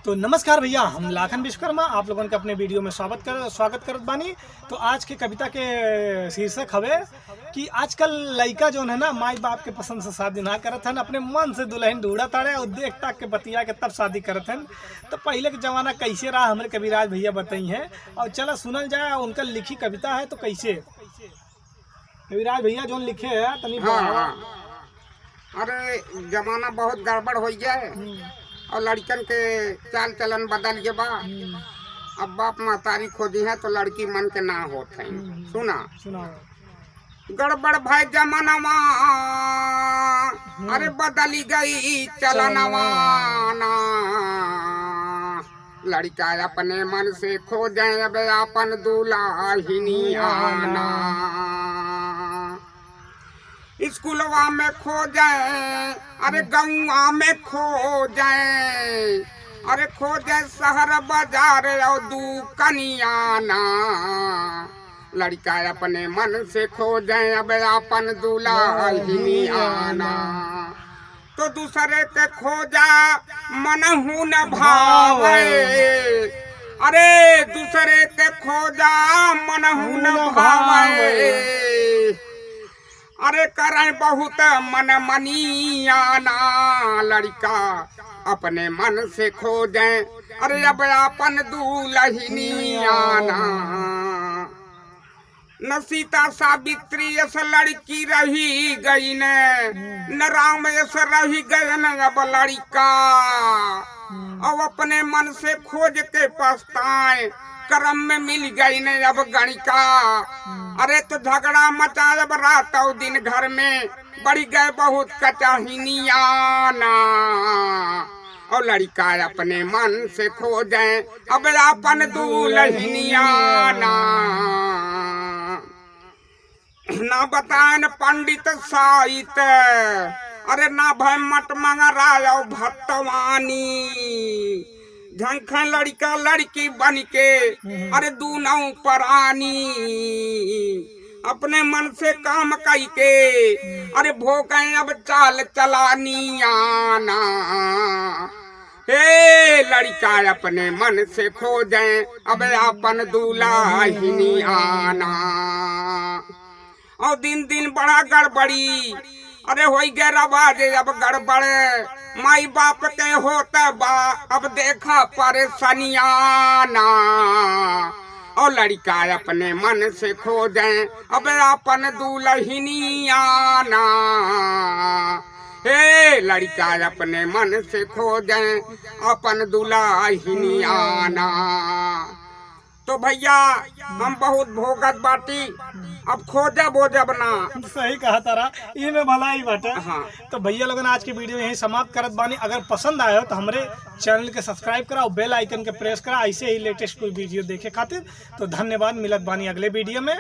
तो नमस्कार भैया, हम लाखन विश्वकर्मा आप लोगों के अपने वीडियो में स्वागत करत बानी। तो आज के कविता के शीर्षक हवे कि आजकल लड़का जो है ना माई बाप के पसंद से शादी ना करत हन, अपने मन से दुल्हन ढूंढत तारे और देख ताक के बतिया के तब शादी करत हन। तो पहले के जमाना कैसे रहा हमारे कविराज भैया बताई हैं, और चला सुनल जाए उनका लिखी कविता है। तो कैसे कविराज भैया जो लिखे है तनी अरे जमाना बहुत गड़बड़ हो गया है और लड़कन के चाल चलन बदल गए बा। अब बाप महतारी खोदी है तो लड़की मन के ना होत है। सुना गड़बड़ भाई जमानावा, अरे बदली गई चलनवा ना। लड़का अपने मन से खो जाए अब अपन दुल्हिनी आना। स्कूलवा में खो जाए, अरे गौवा में खो जाए, अरे खो जाए शहर बाजार और दुकनियाना। लड़का अपने मन से खो जाए अब अपन दुल्हिनी आना। तो दूसरे के खोजा मन हूं न भावे, अरे दूसरे के खोजा मन हूं न भावे। अरे करें बहुत मन मनियाना। लड़का अपने मन से खो जाए, अरे अब अपन दुल्हिनी आना। न सीता सावित्री ऐसा लड़की रही गई न राम ऐसा रही गए न अब लड़का। अब अपने मन से खोज के पछताए, करम में मिल गई ने अब गणिका। अरे तो झगड़ा मचा अब रात और दिन घर में, बढ़ गए बहुत कचहिनियाना। और लड़का अपने मन से खो जाए अब अपन दुल्हनियाना। ना बताएं पंडित साहित्य, अरे ना भय मट मंगराय भट्टवानी। झंखा लड़का लड़की बन के, अरे दूनों परानी। अपने मन से काम कई के, अरे भोगे अब चाल चलानी आना। हे लड़का अपने मन से खो जाए अब अपन दुल्हिनी आना। और दिन दिन बड़ा गड़बड़ी, अरे हो गए रवाज अब गड़बड़। माई बाप के होता बा अब देखा परेशानियाना। और लड़का अपने मन से खो जाए अब अपन दुल्हिनी आना। हे लड़का अपने मन से खो जाए अपन दुल्हिनी आना। तो भैया हम बहुत भोगत बाटी, अब खोजा बोजब ना। सही कहा तारा, ये में भलाई बाटे। हाँ। तो भैया लोगन आज की वीडियो यहीं समाप्त करत बानी। अगर पसंद आयो तो हमारे चैनल के सब्सक्राइब करा और बेल आइकन के प्रेस करा, ऐसे ही लेटेस्ट कोई वीडियो देखे खातिर। तो धन्यवाद, मिलत बानी अगले वीडियो में।